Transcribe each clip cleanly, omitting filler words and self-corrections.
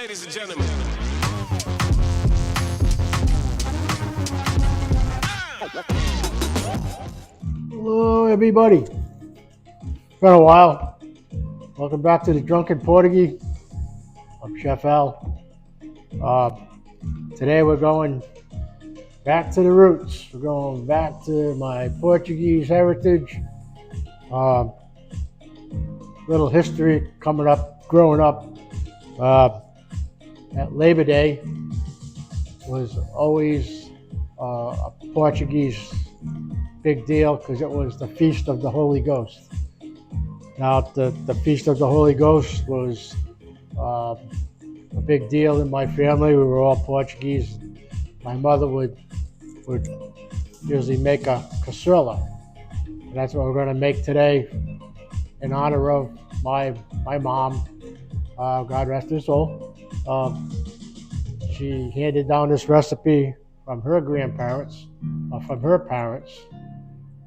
Ladies and gentlemen. Hello, everybody. It's been a while. Welcome back to the Drunken Portuguese. I'm Chef Al. Today we're going back to the roots. We're going back to my Portuguese heritage. Little history coming up, growing up. At Labor Day was always a Portuguese big deal because it was the Feast of the Holy Ghost. Now, the Feast of the Holy Ghost was a big deal in my family. We were all Portuguese. My mother would usually make a cacoila. And that's what we're going to make today in honor of my mom, God rest her soul. She handed down this recipe from her grandparents, or from her parents,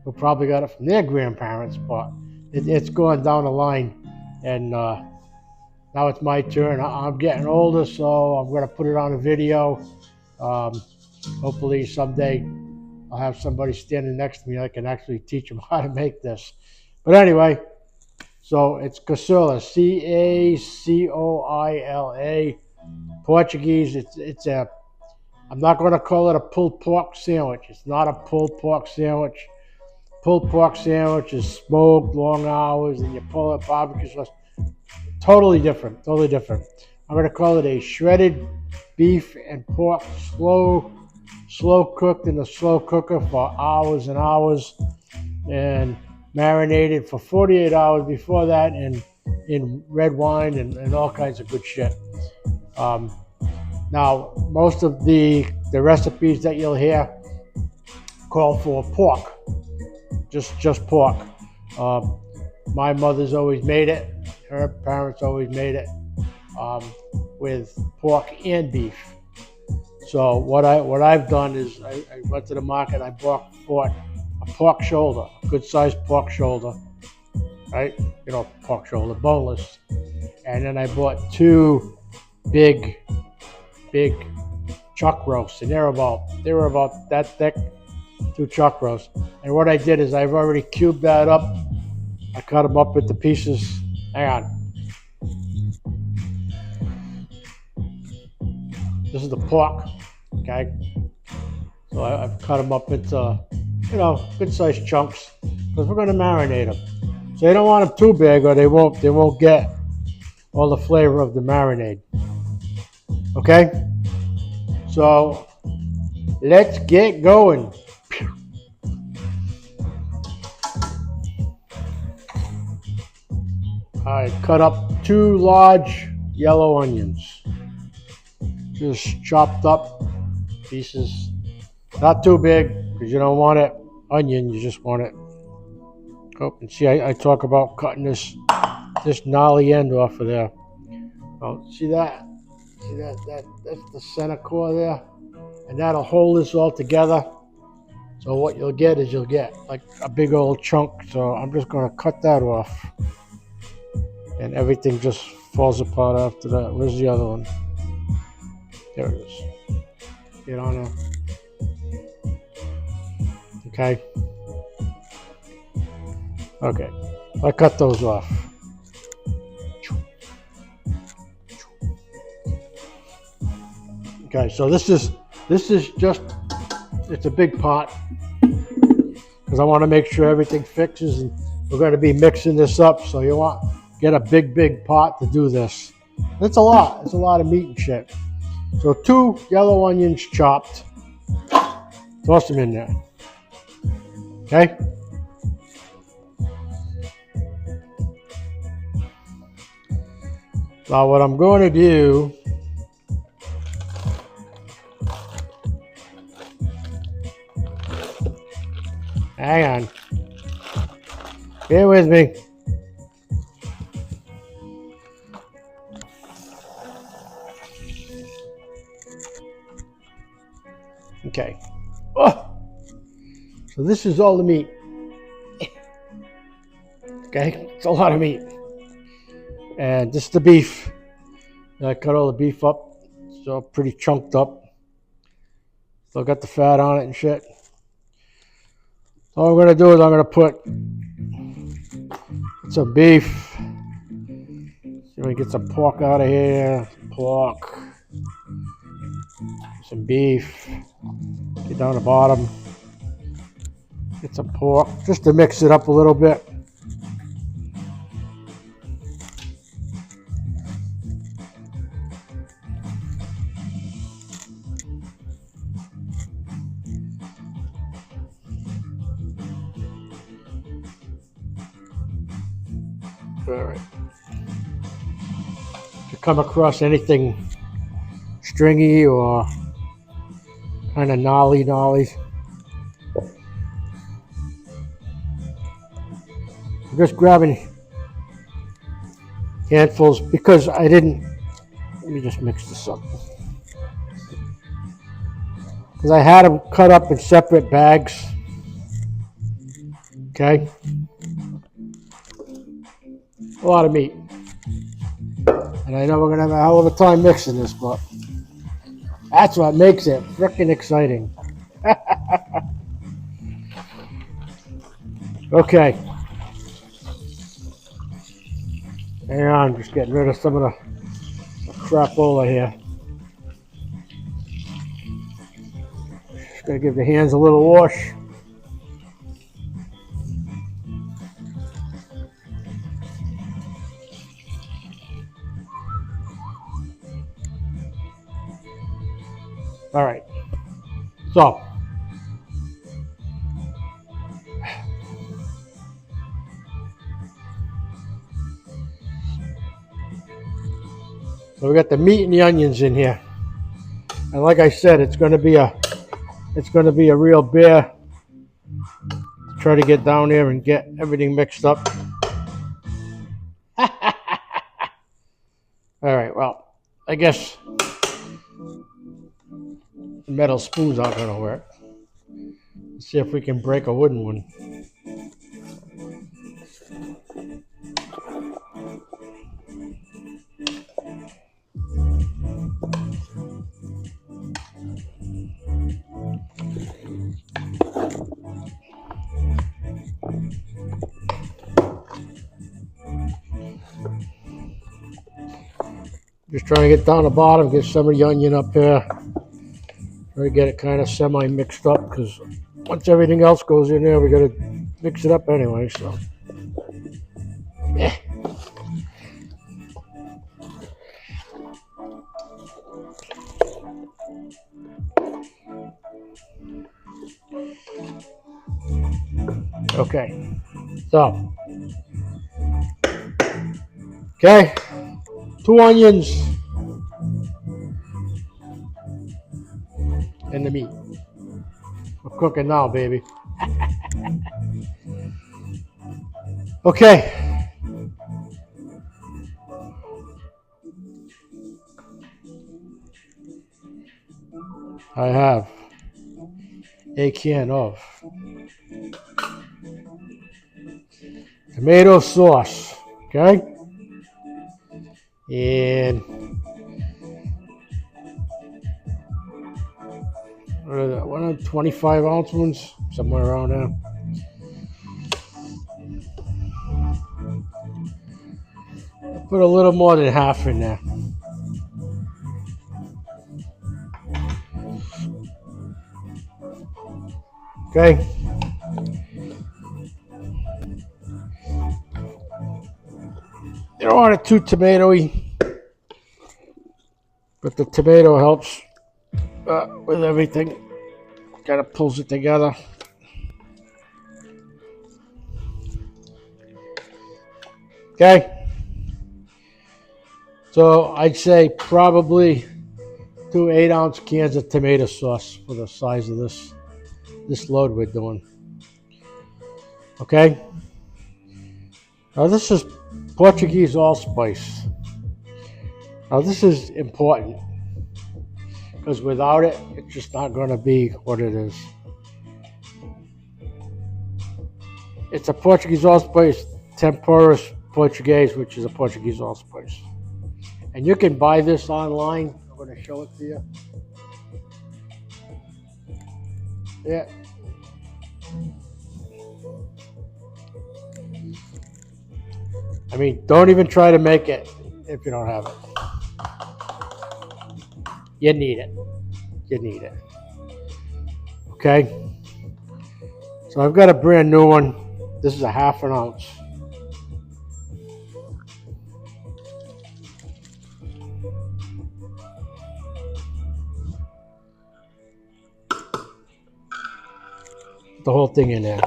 who probably got it from their grandparents, but it's going down the line. And now it's my turn. I'm getting older, so I'm going to put it on a video. Hopefully someday I'll have somebody standing next to me I can actually teach them how to make this. But anyway, so it's cacoila, Cacoila, Portuguese. It's a, I'm not going to call it a pulled pork sandwich. It's not a pulled pork sandwich. Pulled pork sandwich is smoked long hours and you pull it barbecue sauce. Totally different, totally different. I'm going to call it a shredded beef and pork slow cooked in a slow cooker for hours and hours and marinated for 48 hours before that in red wine and all kinds of good shit. Now, most of the recipes that you'll hear call for pork. Just pork. My mother's always made it. Her parents always made it with pork and beef. So what I've done is I went to the market. I bought a pork shoulder, a good sized pork shoulder, right? You know, pork shoulder, boneless. And then I bought two big chuck roasts, and they were about that thick. 2 chuck roasts. And what I did is I've already cubed that up. I cut them up into pieces. Hang on. This is the pork, okay? So I've cut them up into, good sized chunks because we're going to marinate them. So you don't want them too big or they won't get all the flavor of the marinade. Okay? So let's get going. I cut up 2 large yellow onions, just chopped up pieces, not too big because you don't want it onion, you just want it. Oh, and see, I talk about cutting this gnarly end off of there. Oh, see that? See that's the center core there, and that'll hold this all together. So what you'll get is like a big old chunk. So I'm just going to cut that off. And everything just falls apart after that. Where's the other one? There it is. Get on there. Okay. Okay. I cut those off. Okay, so this is just, it's a big pot because I want to make sure everything fixes, and we're going to be mixing this up. So you want get a big pot to do this. It's a lot. It's a lot of meat and shit. So 2 yellow onions chopped. Toss them in there. Okay? Now what I'm going to do, hang on. Bear with me. Okay. Oh. So this is all the meat. Okay, it's a lot of meat. And this is the beef. I cut all the beef up. It's all pretty chunked up. Still got the fat on it and shit. All I'm gonna do is I'm gonna put some beef. See if we get some pork out of here. Pork. Some beef. Get down the bottom. Get some pork just to mix it up a little bit. All right. If you come across anything stringy or kind of gnarly, I'm just grabbing handfuls because I didn't. Let me just mix this up. Because I had them cut up in separate bags. Okay. A lot of meat. And I know we're going to have a hell of a time mixing this, but that's what makes it freaking exciting. Okay. Hang on, I'm just getting rid of some of the crapola here. Just going to give the hands a little wash. All right, so we got the meat and the onions in here, and like I said, it's going to be a real bear to try to get down there and get everything mixed up. All right, well, I guess metal spoons aren't going to work. Let's see if we can break a wooden one. Just trying to get down the bottom, get some of the onion up here. Try to get it kind of semi-mixed up because once everything else goes in there, we got to mix it up anyway, so. Yeah. Okay, so. Okay, 2 onions. And the meat. We're cooking now, baby. Okay. I have a can of tomato sauce, okay? And what are that? 125 ounce ones, somewhere around there. I'll put a little more than half in there. Okay. You don't want it too tomatoey, but the tomato helps with everything. Kind of pulls it together. Okay. So I'd say probably 2 8-ounce cans of tomato sauce for the size of this load we're doing. Okay. Now this is Portuguese allspice. Now this is important because without it, it's just not going to be what it is. It's a Portuguese allspice, tempura Portuguese, which is a Portuguese allspice. And you can buy this online. I'm going to show it to you. Yeah. I mean, don't even try to make it if you don't have it. You need it. You need it. Okay. So I've got a brand new one. This is a 1/2 ounce. The whole thing in there.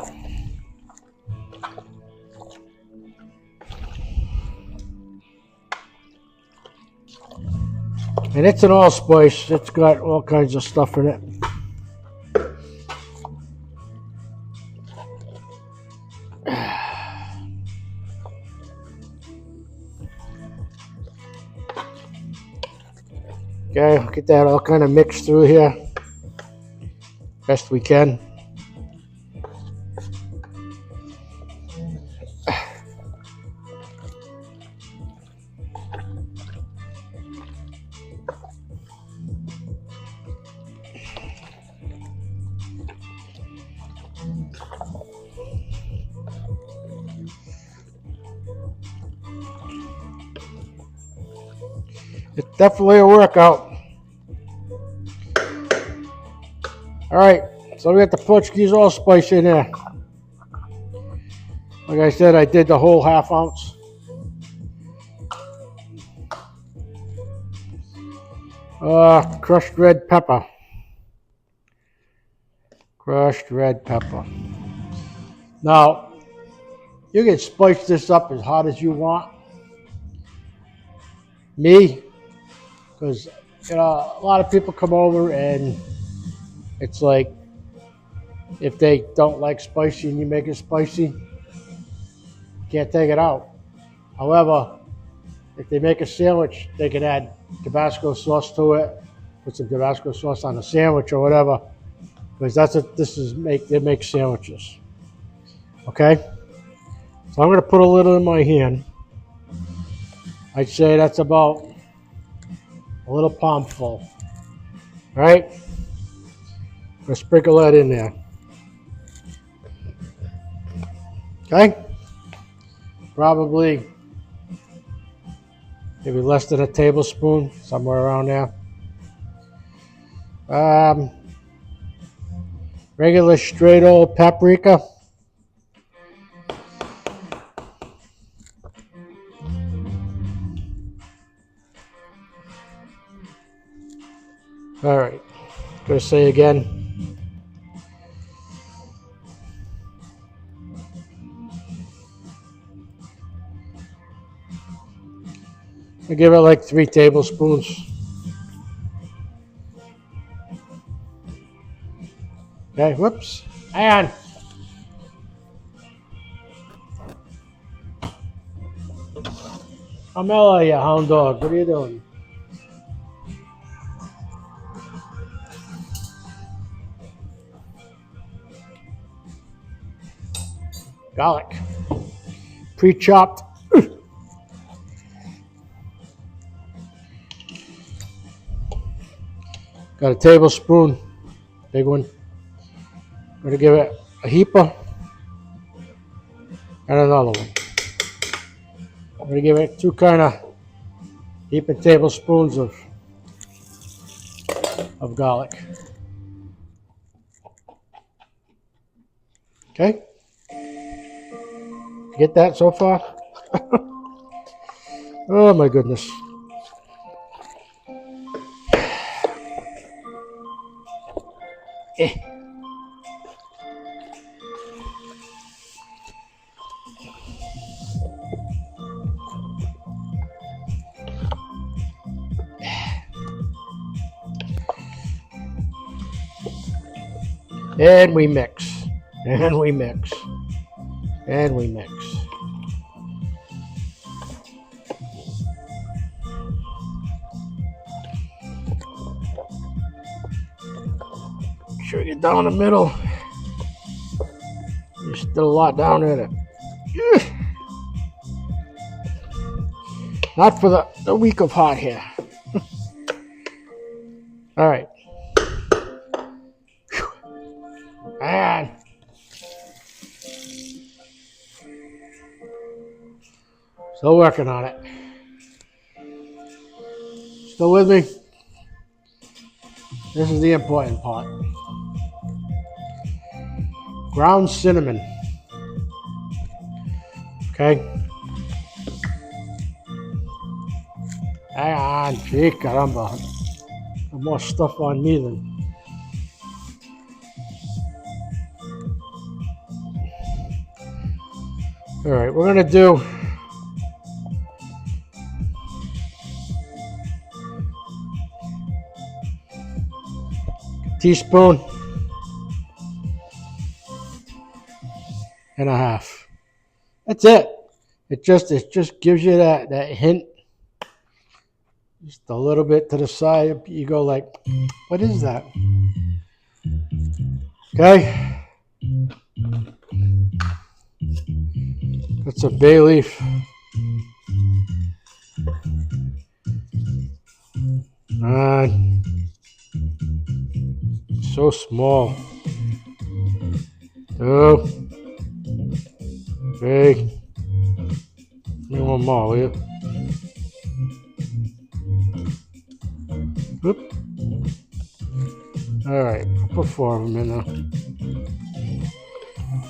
And it's an allspice. It's got all kinds of stuff in it. Okay, get that all kind of mixed through here. Best we can. It's definitely a workout. All right, so we got the Portuguese allspice in there. Like I said, I did the whole 1/2 ounce. Crushed red pepper. Crushed red pepper. Now, you can spice this up as hot as you want. Me, because a lot of people come over and it's like if they don't like spicy and you make it spicy, you can't take it out. However, if they make a sandwich, they can add Tabasco sauce to it, put some Tabasco sauce on the sandwich or whatever, because that's what this is. They make sandwiches. Okay, so I'm going to put a little in my hand. I'd say that's about a little palmful. All right, I'm going to sprinkle that in there. Okay, probably maybe less than a tablespoon, somewhere around there. Regular straight old paprika. All right, gonna say again. I give it like 3 tablespoons. Okay, whoops. And Carmela, you hound dog, what are you doing? Garlic, pre-chopped. Got a tablespoon, big one. Gonna give it a heaper and another one. I'm gonna give it 2 kind of heaping tablespoons of garlic. Okay, get that so far? Oh my goodness. And we mix, and we mix, and we mix. Make sure you get down the middle. There's still a lot down in it. Not for the week of hot here. All right. And still working on it. Still with me? This is the important part. Ground cinnamon. Okay. Hang on. Gee, caramba. More stuff on me than. All right, we're gonna do teaspoon and a half. That's it. It just gives you that hint. Just a little bit to the side. You go like, what is that? Okay. That's a bay leaf. So small. Oh. Big. Give me one more, will you? Oop. All right, I'll put 4 of them in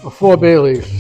there. 4 bay leaves.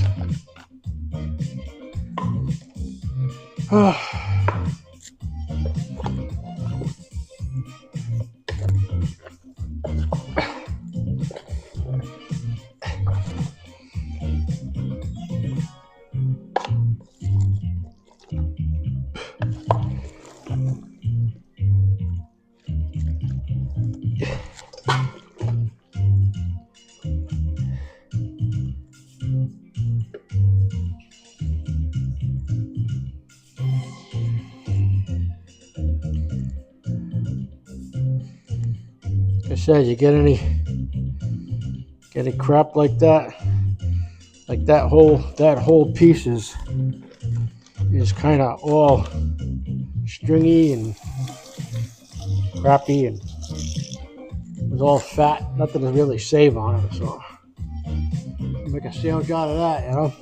Like I said, you get any crap like that whole piece is kind of all stringy and crappy and it's all fat, nothing to really save on it, so make a sandwich out of that, you know.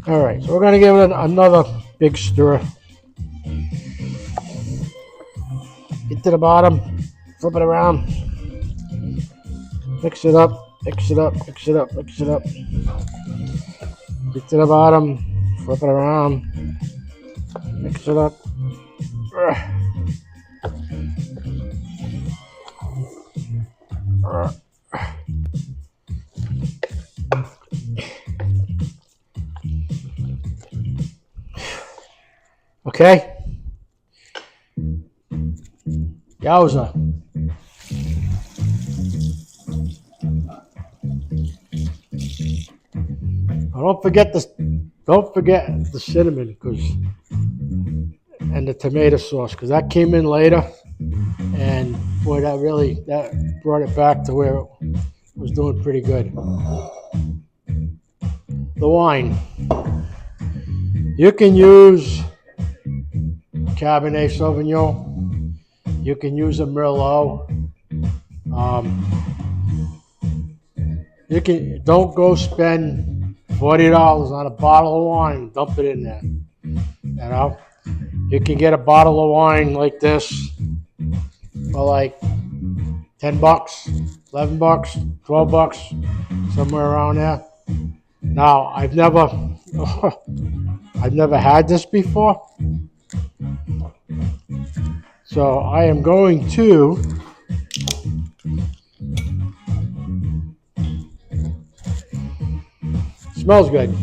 All right, so we're gonna give it another big stir. Get to the bottom, flip it around, mix it up, mix it up, mix it up, mix it up. Get to the bottom, flip it around, mix it up. Okay. Yowza. Don't forget the cinnamon and the tomato sauce, because that came in later, and boy, that brought it back to where it was doing pretty good. The wine. You can use Cabernet Sauvignon. You can use a Merlot. Don't go spend $40 on a bottle of wine and dump it in there. You know, you can get a bottle of wine like this for like $10, $11, $12, somewhere around there. Now, I've never had this before, so I am going to smells good.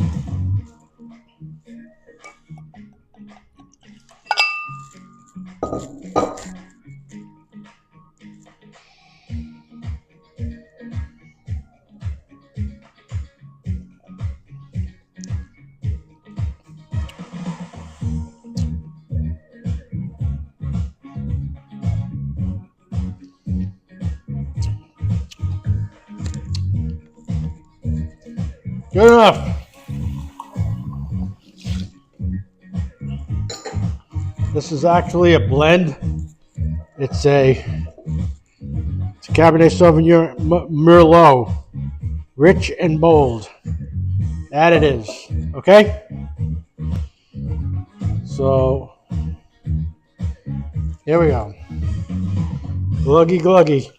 Good enough. This is actually a blend. It's a Cabernet Sauvignon Merlot, rich and bold. That it is. Okay? So, here we go. Gluggy, gluggy.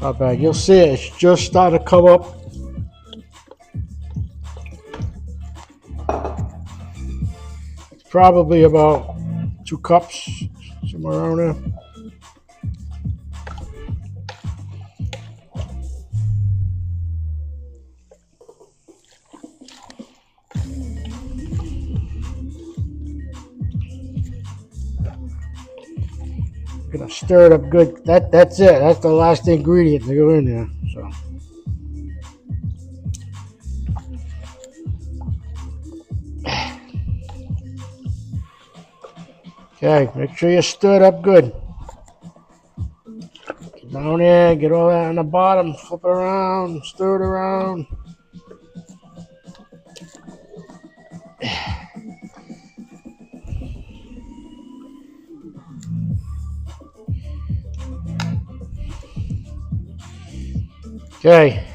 Not bad. You'll see it. It's just starting to come up. It's probably about 2 cups, somewhere around there. Gonna stir it up good. That's it. That's the last ingredient to go in there. So. Okay, make sure you stir it up good. Get down there, get all that on the bottom, flip it around, stir it around. Okay,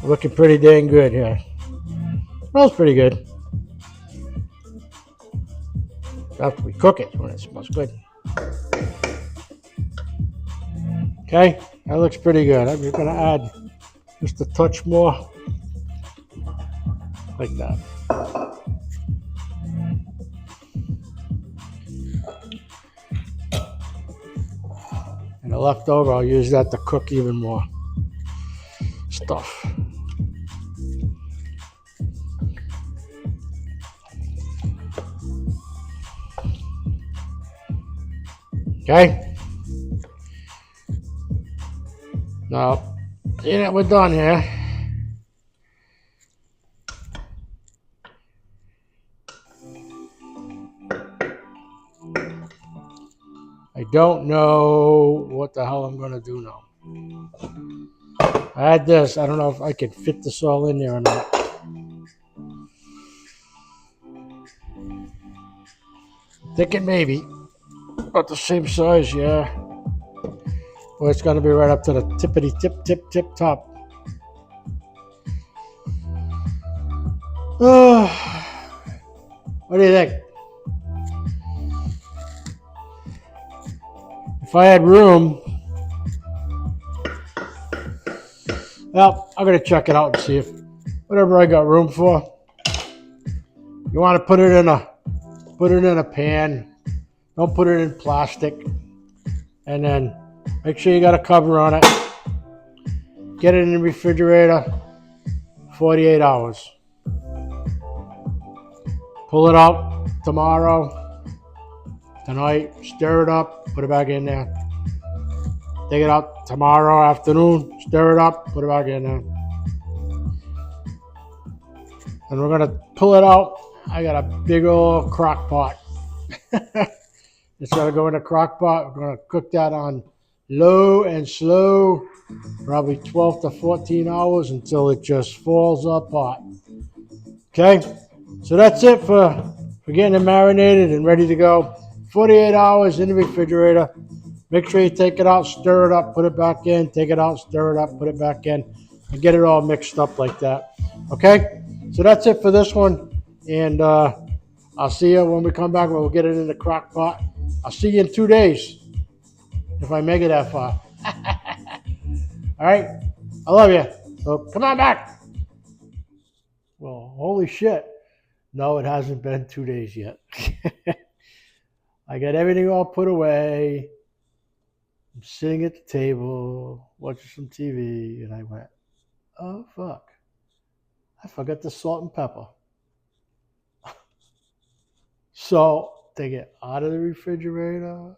looking pretty dang good here. Smells pretty good. After we cook it, when it smells good. Okay, that looks pretty good. I'm just gonna add just a touch more, like that. And the leftover, I'll use that to cook even more stuff. Okay. Now, see that we're done here. I don't know what the hell I'm going to do now. I had this. I don't know if I can fit this all in there or not. Thinking maybe. About the same size, yeah. Well, it's going to be right up to the tippity tip top. What do you think? If I had room, well, I'm going to check it out and see if whatever I got room for. You want to put it in a pan. Don't put it in plastic. And then make sure you got a cover on it. Get it in the refrigerator 48 hours. Pull it out tomorrow, tonight, stir it up, put it back in there. Take it out tomorrow afternoon, stir it up, put it back in there. And we're going to pull it out. I got a big old crock pot. It's going to go in a crock pot. We're going to cook that on low and slow, probably 12 to 14 hours until it just falls apart. Okay, so that's it for getting it marinated and ready to go. 48 hours in the refrigerator. Make sure you take it out, stir it up, put it back in, take it out, stir it up, put it back in, and get it all mixed up like that. Okay, so that's it for this one. And I'll see you when we come back. We'll get it in the crock pot. I'll see you in 2 days if I make it that far. All right, I love you. So come on back. Well, holy shit. No, it hasn't been 2 days yet. I got everything all put away. I'm sitting at the table watching some TV, and I went, "Oh fuck! I forgot the salt and pepper." So take it out of the refrigerator,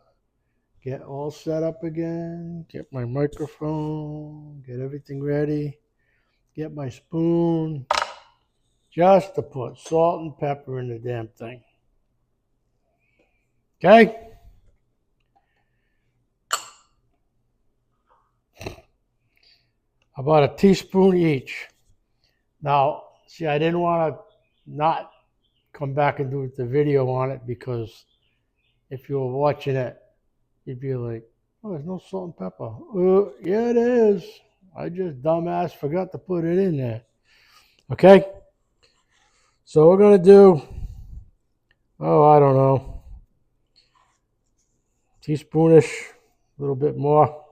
get all set up again, get my microphone, get everything ready, get my spoon, just to put salt and pepper in the damn thing. Okay? About a teaspoon each. Now, see, I didn't want to not come back and do the video on it because if you were watching it, you'd be like, "Oh, there's no salt and pepper." Yeah, it is. I just dumbass forgot to put it in there. Okay? So we're going to do, I don't know, teaspoonish, a little bit more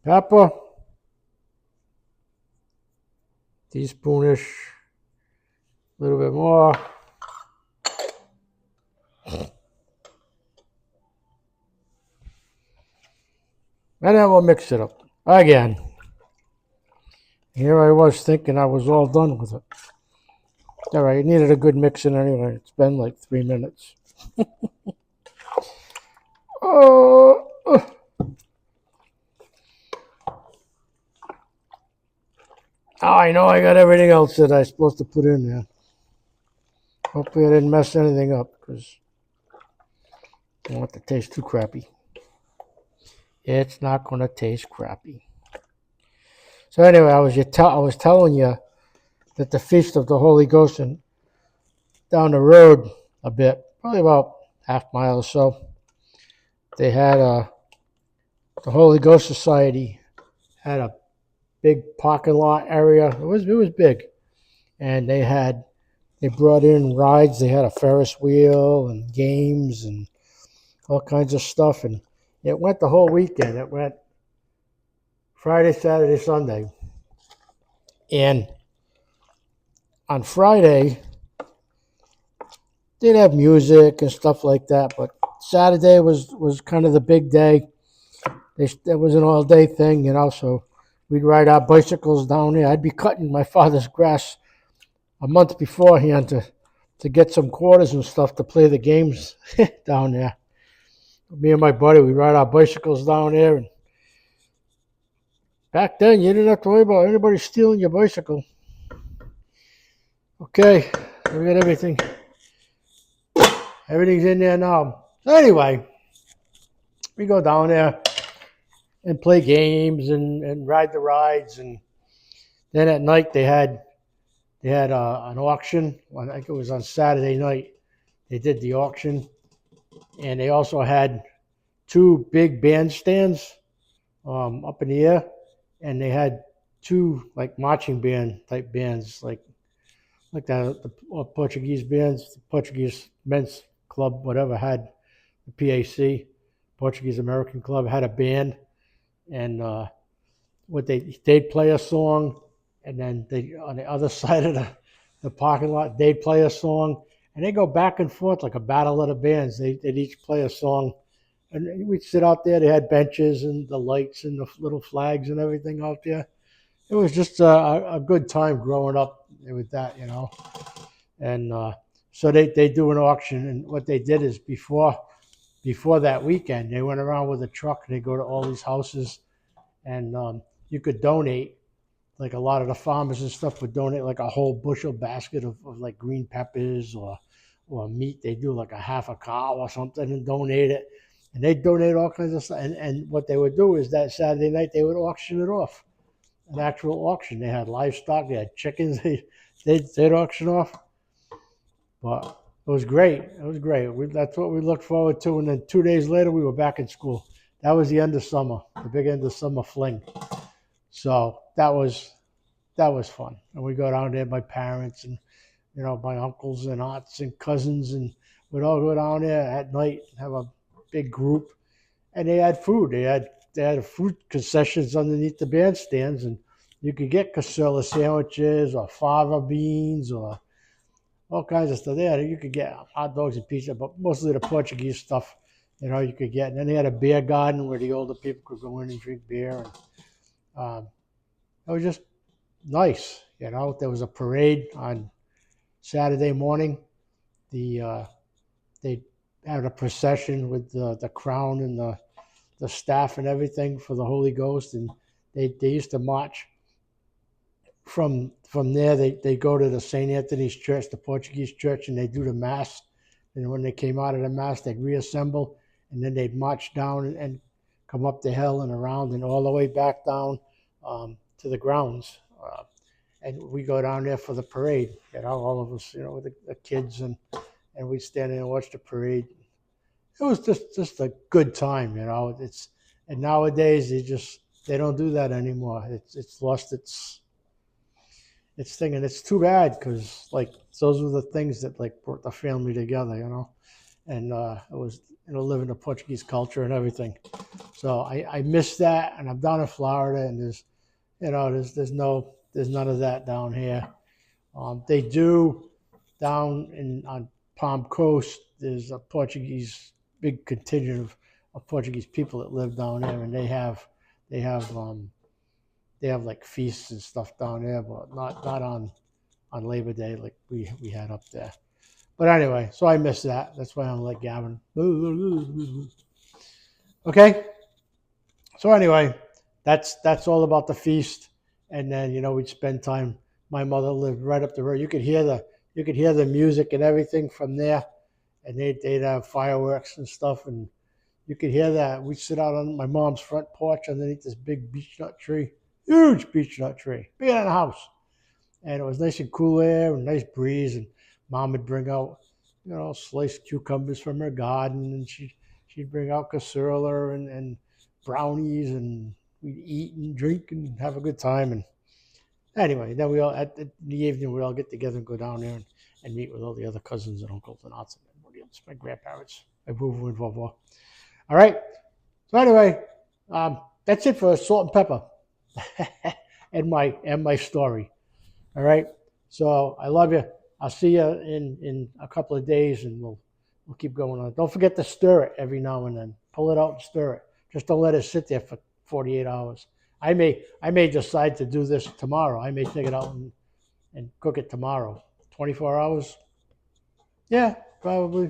pepper, teaspoonish, a little bit more. And then we'll mix it up again. Here I was thinking I was all done with it. All right, it needed a good mixing anyway. It's been like 3 minutes. Oh, I know I got everything else that I'm supposed to put in there. Hopefully I didn't mess anything up because I don't want it to taste too crappy. It's not going to taste crappy. So anyway, I was telling you that the Feast of the Holy Ghost and down the road a bit, probably about half mile or so, they had the Holy Ghost Society had a big parking lot area. It was big, and they brought in rides. They had a Ferris wheel and games and all kinds of stuff, and it went the whole weekend. It went Friday, Saturday, Sunday, and on Friday they'd have music and stuff like that, but Saturday was kind of the big day. It was an all-day thing, so we'd ride our bicycles down there. I'd be cutting my father's grass a month beforehand to get some quarters and stuff to play the games down there. Me and my buddy, we'd ride our bicycles down there. And back then, you didn't have to worry about anybody stealing your bicycle. Okay, we got everything. Everything's in there now. So anyway, we go down there and play games and ride the rides. And then at night they had an auction. I think it was on Saturday night. They did the auction, and they also had 2 big bandstands up in the air, and they had 2 like marching band type bands, like that the Portuguese bands, the Portuguese Men's Club, whatever, had the PAC, Portuguese American Club, had a band, and they'd play a song, and then they on the other side of the parking lot they'd play a song, and they go back and forth like a battle of the bands. They'd each play a song, and we'd sit out there. They had benches and the lights and the little flags and everything out there. It was just a good time growing up with that, And so they do an auction, and what they did is before that weekend, they went around with a truck and they go to all these houses, and you could donate. Like a lot of the farmers and stuff would donate like a whole bushel basket of like green peppers or meat. They do like a half a cow or something and donate it. And they donate all kinds of stuff. And what they would do is that Saturday night they would auction it off. An actual auction. They had livestock, they had chickens, they'd auction off. But it was great. It was great. That's what we looked forward to. And then 2 days later we were back in school. That was the end of summer, the big end of summer fling. So that was fun. And we go down there, my parents and my uncles and aunts and cousins, and we'd all go down there at night and have a big group. And they had food. They had food concessions underneath the bandstands, and you could get cacoila sandwiches or fava beans or all kinds of stuff. There, you could get hot dogs and pizza, but mostly the Portuguese stuff, you could get. And then they had a beer garden where the older people could go in and drink beer. And it was just nice. There was a parade on Saturday morning. They had a procession with the crown and the staff and everything for the Holy Ghost, and they used to march from there. They go to the St. Anthony's Church, the Portuguese church, and they do the mass. And when they came out of the mass, they'd reassemble, and then they'd march down and come up the hill and around and all the way back down to the grounds. And we go down there for the parade. All of us, with the kids, and we stand there and watch the parade. It was just a good time. And nowadays they don't do that anymore. It's lost its thing, and it's too bad, because those were the things that brought the family together. And it was living the Portuguese culture and everything. So I miss that, and I'm down in Florida, and there's none of that down here. They do down on Palm Coast. There's a big contingent of Portuguese people that live down there, and they have like feasts and stuff down there, but not on Labor Day like we had up there. But anyway, so I miss that. That's why I'm like Gavin. Okay. So anyway, that's all about the feast. And then we'd spend time. My mother lived right up the road. You could hear the music and everything from there, and they'd have fireworks and stuff, and you could hear that. We'd sit out on my mom's front porch underneath this big beech nut tree, huge beech nut tree, bigger than a house, and it was nice and cool air and nice breeze. And Mom would bring out sliced cucumbers from her garden, and she'd bring out cassoulet and brownies, and we'd eat and drink and have a good time. And anyway, then we all at the evening we'd all get together and go down there and meet with all the other cousins and uncles and aunts and my grandparents, my boo-boo and vovó. All right. So anyway, that's it for salt and pepper and my story. All right. So I love you. I'll see you in a couple of days, and we'll keep going on. Don't forget to stir it every now and then. Pull it out and stir it. Just don't let it sit there for 48 hours. I may decide to do this tomorrow. I may take it out and cook it tomorrow. 24 hours? Yeah, probably.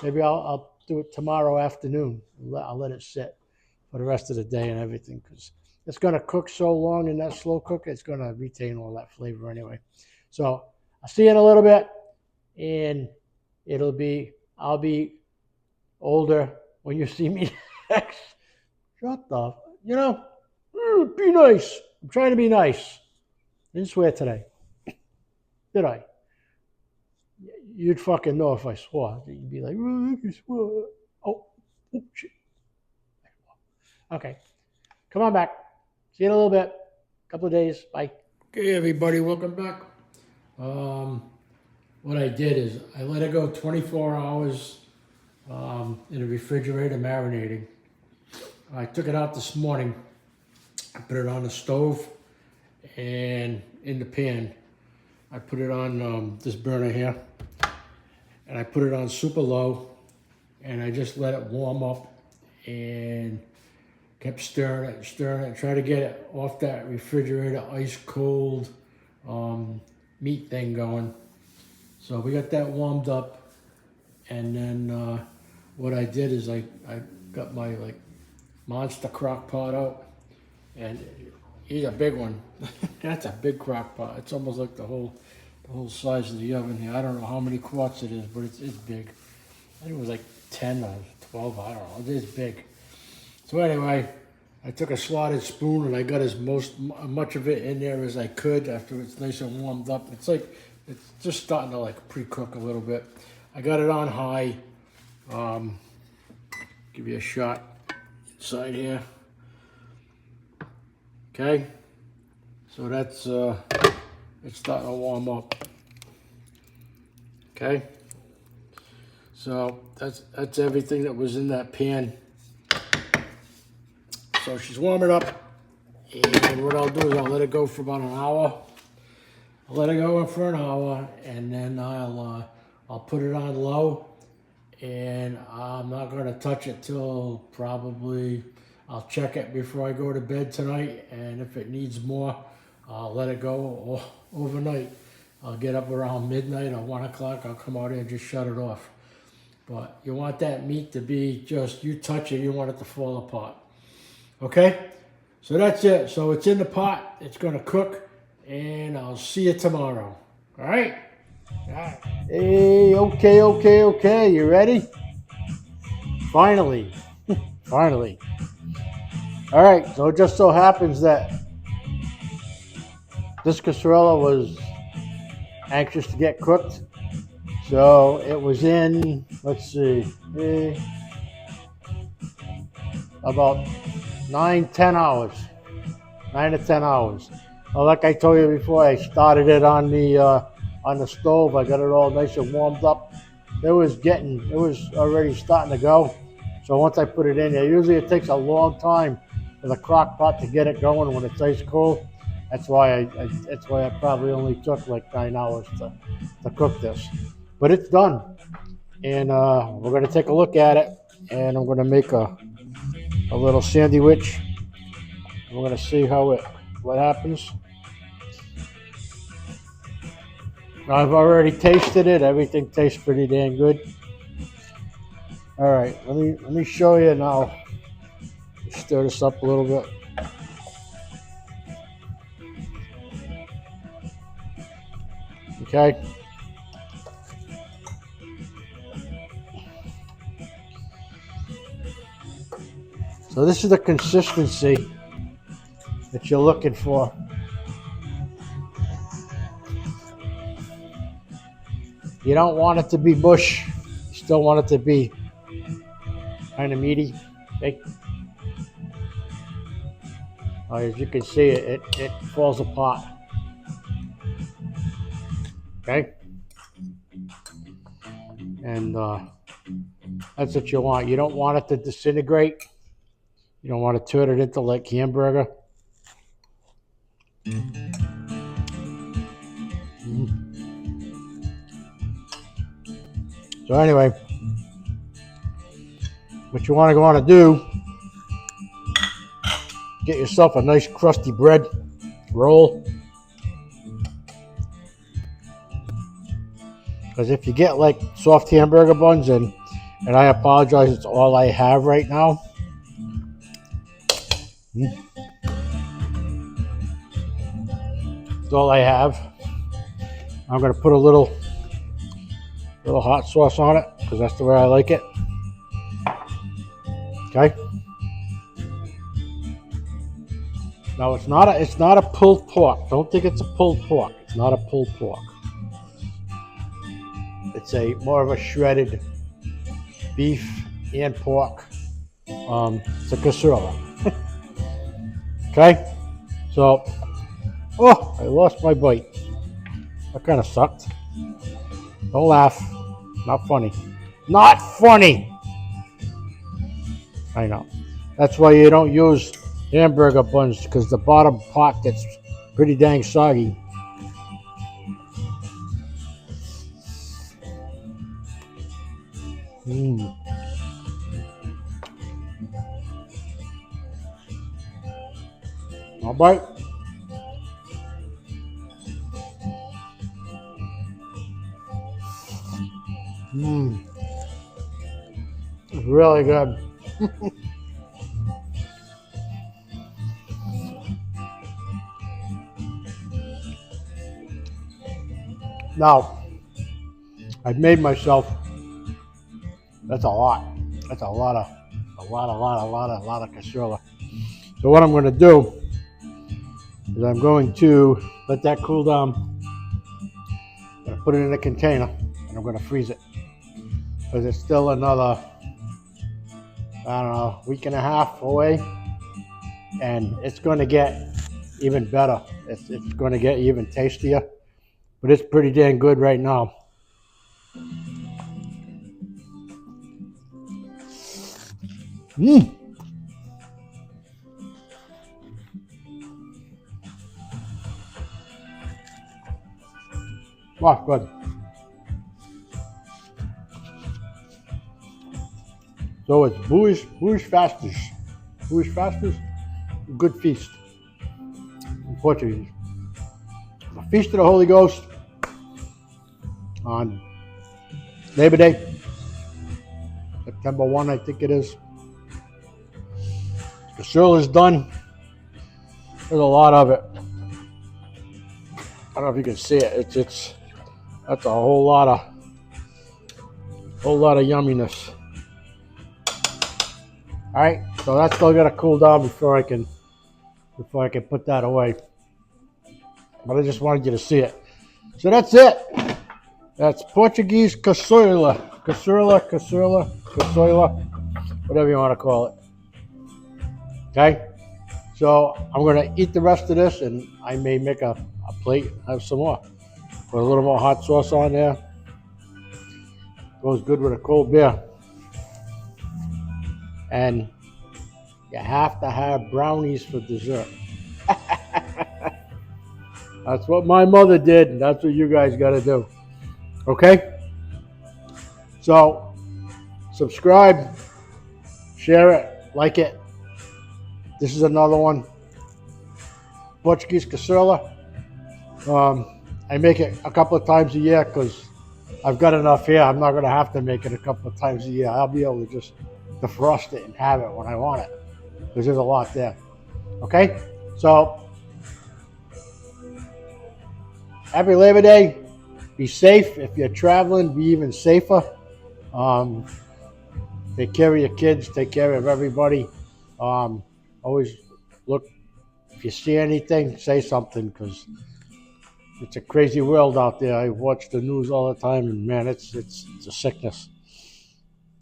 Maybe I'll do it tomorrow afternoon. I'll let it sit for the rest of the day and everything, because it's going to cook so long in that slow cooker, it's going to retain all that flavor anyway. So I'll see you in a little bit, and I'll be older when you see me next. Shut the, be nice. I'm trying to be nice. Didn't swear today. Did I? You'd fucking know if I swore. You'd be like, oh, you swore. Oh, shit. Okay. Come on back. See you in a little bit. Couple of days. Bye. Okay, everybody. Welcome back. What I did is I let it go 24 hours in the refrigerator marinating. I took it out this morning. I put it on the stove, and in the pan, I put it on this burner here, and I put it on super low, and I just let it warm up and kept stirring it, try to get it off that refrigerator ice cold meat thing going. So we got that warmed up, and then what I did is I got my monster crock pot out, and he's a big one. That's a big crock pot. It's almost like the whole size of the oven here. I don't know how many quarts it is, but it's big. I think it was like 10 or 12, I don't know. It is big. So anyway, I took a slotted spoon and I got as much of it in there as I could after it's nice and warmed up. It's just starting to pre-cook a little bit. I got it on high. Give you a shot inside here. Okay, so that's it's starting to warm up. Okay, so that's everything that was in that pan. So she's warming up, and what I'll do is I'll let it go for about an hour. let it go in for an hour, and then I'll put it on low, and I'm not gonna touch it till probably I'll check it before I go to bed tonight, and if it needs more, I'll let it go overnight. I'll get up around midnight or 1 o'clock. I'll come out here and just shut it off. But you want that meat to be just, you touch it, you want it to fall apart. Okay? So that's it. So it's in the pot. It's going to cook. And I'll see you tomorrow. All right? All right. Hey, okay. You ready? Finally. Finally. All right. So it just so happens that this cacoila was anxious to get cooked. So it was in, let's see, about 9-10 hours. 9 to 10 hours. Well, like I told you before, I started it on the stove. I got it all nice and warmed up. It was already starting to go. So once I put it in there, usually it takes a long time for the crock pot to get it going when it's ice cold. That's why I probably only took like 9 hours to cook this. But it's done, and we're going to take a look at it, and I'm going to make a little sandwich. We're going to see what happens. I've already tasted it. Everything tastes pretty damn good. All right, let me show you now. Stir this up a little bit. Okay. So this is the consistency that you're looking for. You don't want it to be mush. You still want it to be kind of meaty. Okay. As you can see, it falls apart. Okay. And that's what you want. You don't want it to disintegrate. You don't want to turn it into like hamburger. So anyway, what you want to do, get yourself a nice crusty bread roll. Because if you get like soft hamburger buns, and I apologize, it's all I have right now. It's all I have. I'm going to put a little hot sauce on it because that's the way I like it. Okay. Now it's not a pulled pork. Don't think it's a pulled pork. It's not a pulled pork. It's more of a shredded beef and pork. It's a cacoila. Okay. So, I lost my bite. That kind of sucked. Don't laugh. Not funny. Not funny. I know. That's why you don't use hamburger buns, because the bottom part gets pretty dang soggy. I'll bite. It's really good. Now, I've made myself. That's a lot. That's a lot of cacoila. So what I'm going to do is I'm going to let that cool down. I'm going to put it in a container and I'm going to freeze it, because it's still another, I don't know, week and a half away, and it's going to get even better. It's going to get even tastier, but it's pretty dang good right now. Oh, good. So it's Buish Fastas. Buish Fastas, good feast in Portuguese. The Feast of the Holy Ghost on Labor Day, September 1, I think it is. The cacoila is done. There's a lot of it. I don't know if you can see it. That's a whole lot of yumminess. All right, so that's still got to cool down before I can put that away. But I just wanted you to see it. So that's it. That's Portuguese Cacoila, whatever you want to call it. Okay. So I'm going to eat the rest of this, and I may make a plate, have some more. Put a little more hot sauce on there. Goes good with a cold beer. And you have to have brownies for dessert. That's what my mother did, and that's what you guys got to do. Okay? So, subscribe, share it, like it. This is another one. Portuguese Cacoila. I make it a couple of times a year because I've got enough here. I'm not going to have to make it a couple of times a year. I'll be able to just defrost it and have it when I want it because there's a lot there. Okay? So, happy Labor Day. Be safe. If you're traveling, be even safer. Take care of your kids. Take care of everybody. Always look. If you see anything, say something because it's a crazy world out there. I watch the news all the time, and man, it's a sickness.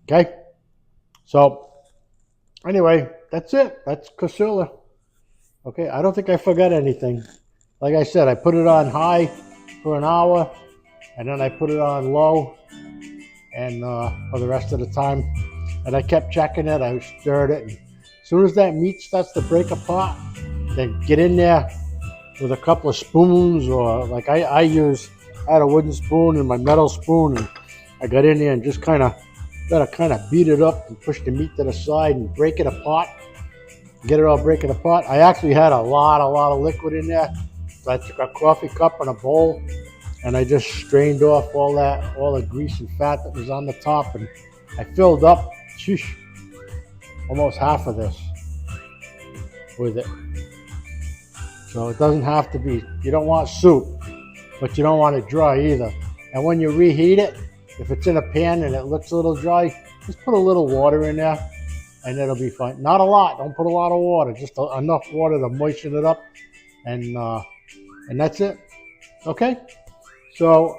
Okay? So, anyway, that's it. That's cacoila. Okay? I don't think I forgot anything. Like I said, I put it on high for an hour, and then I put it on low, and for the rest of the time. And I kept checking it. I stirred it. And as soon as that meat starts to break apart, then get in there with a couple of spoons, or like I had a wooden spoon and my metal spoon, and I got in there and just kind of beat it up and push the meat to the side and break it apart. Get it all breaking apart. I actually had a lot of liquid in there. So I took a coffee cup and a bowl, and I just strained off all the grease and fat that was on the top, and I filled up, almost half of this with it. So it doesn't have to be, you don't want soup, but you don't want it dry either. And when you reheat it, if it's in a pan and it looks a little dry, just put a little water in there and it'll be fine. Not a lot, don't put a lot of water, just enough water to moisten it up, and that's it. Okay? So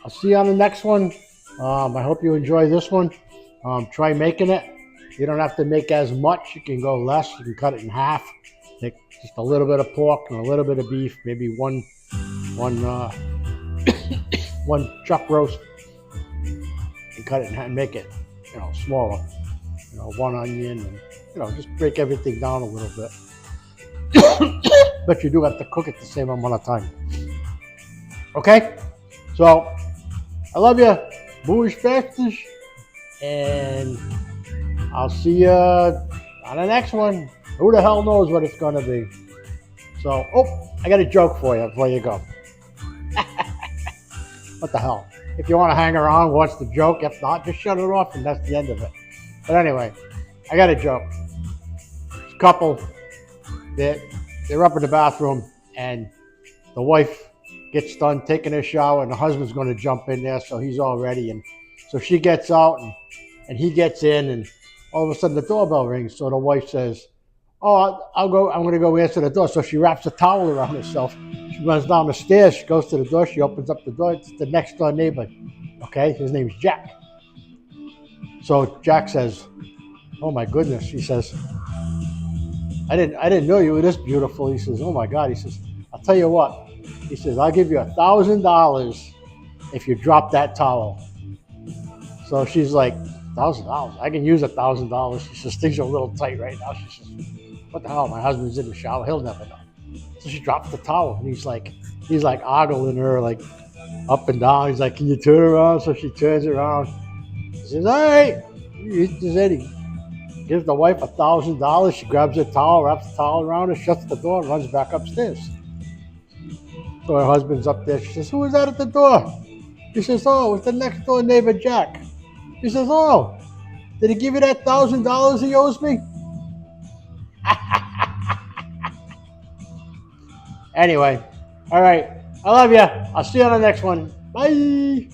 I'll see you on the next one. I hope you enjoy this one. Try making it. You don't have to make as much. You can go less. You can cut it in half. Take just a little bit of pork and a little bit of beef, maybe one chuck roast, and cut it and make it, smaller. One onion, and just break everything down a little bit. But you do have to cook it the same amount of time. Okay? So, I love you. Buish Fastas. And I'll see you on the next one. Who the hell knows what it's going to be? So, I got a joke for you before you go. What the hell? If you want to hang around, watch the joke. If not, just shut it off, and that's the end of it. But anyway, I got a joke. It's a couple, they're up in the bathroom, and the wife gets done taking a shower, and the husband's going to jump in there, so he's all ready. And so she gets out, and he gets in, and all of a sudden the doorbell rings. So the wife says, I'm going to go answer the door. So she wraps a towel around herself. She runs down the stairs. She goes to the door. She opens up the door. It's the next door neighbor. Okay, his name's Jack. So Jack says, "Oh my goodness," he says, I didn't know you were this beautiful." He says, "Oh my God." He says, "I'll tell you what." He says, "I'll give you $1,000 if you drop that towel." So she's like, $1,000? I can use $1,000. She says, "Things are a little tight right now." She says, "What the hell? My husband's in the shower. He'll never know." So she drops the towel, and he's like ogling her, like, up and down. He's like, can you turn around? So she turns around. He says, all right. He said he gives the wife $1,000. She grabs her towel, wraps the towel around her, shuts the door, and runs back upstairs. So her husband's up there. She says, who is that at the door? He says, oh, it's the next door neighbor, Jack. He says, oh, did he give you that $1,000 he owes me? Anyway, all right. I love you. I'll see you on the next one. Bye.